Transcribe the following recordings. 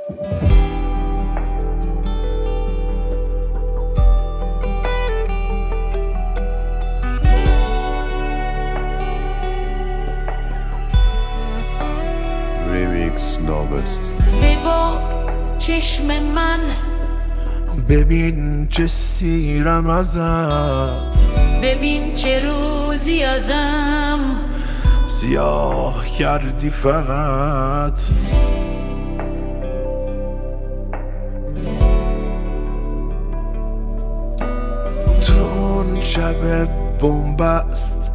Remix Novest. ببا چشم من، ببین چه سیرم ازت، ببین چه روزی ازم سیاه کردی فقط. تو اون شب بنبست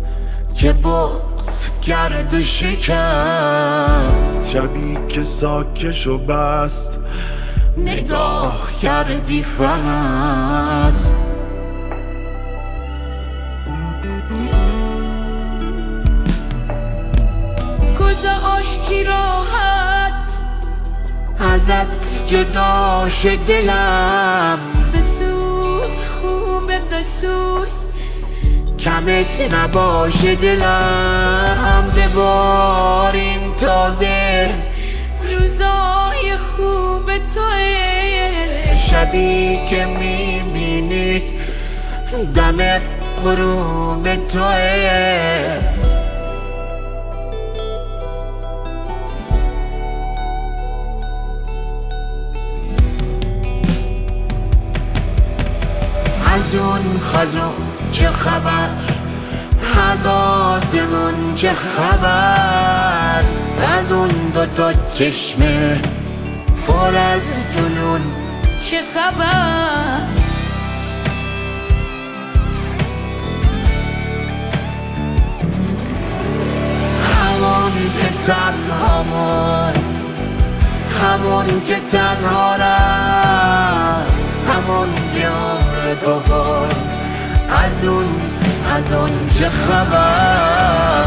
که بغض کرد و شکست، شبی که ساکش و بست نگاه کردی فقط. کوزه آشتی راحت ازت جداش دلم، بسوز خوبه بسوز، کمت نباشه دلم. ببار این تازه روزای خوب توه، شبی که میبینی دم غروب توه. از اون خزان چه خبر، از آسمون چه خبر، از اون دوتا چشمه پر از جنون چه خبر. همون که تنها موند، همون که تنها رفت، همون که عمر تو برد، از اون چه خبر.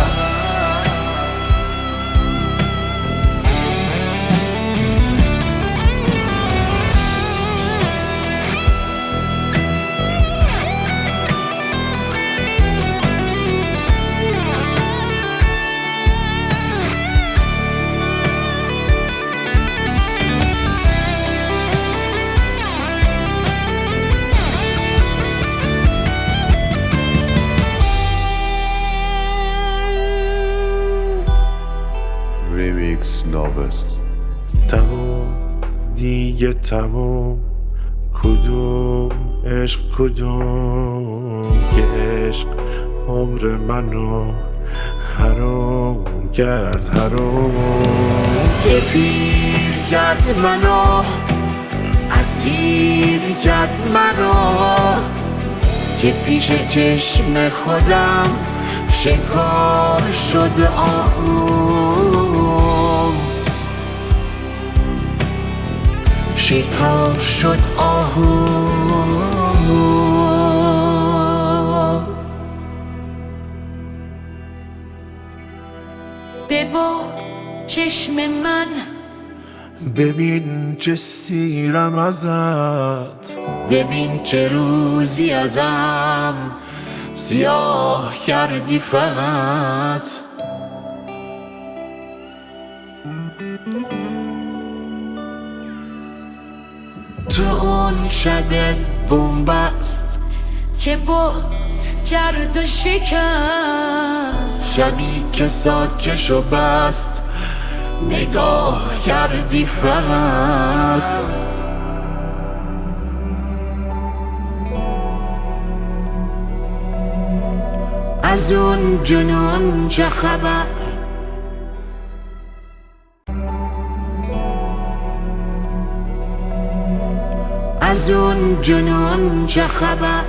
Remix Novest. تموم دیگه تموم، کدوم عشق کدوم که عشق عمر منو حرام کرد، حرام که پیر کرد منو، اسیر کرد منو، که پیش چشم خودم شکار شد آهو، شکار شد آهو. ببا چشم من، ببین چه سیرم ازت، ببین چه روزی ازم سیاه کردی فقط. تو اون شب بنبست که باز کرد و شکست، شبی که ساکش و بست نگاه کردی فقط. از اون جنون چه خبر، از اون جنون چه خبر.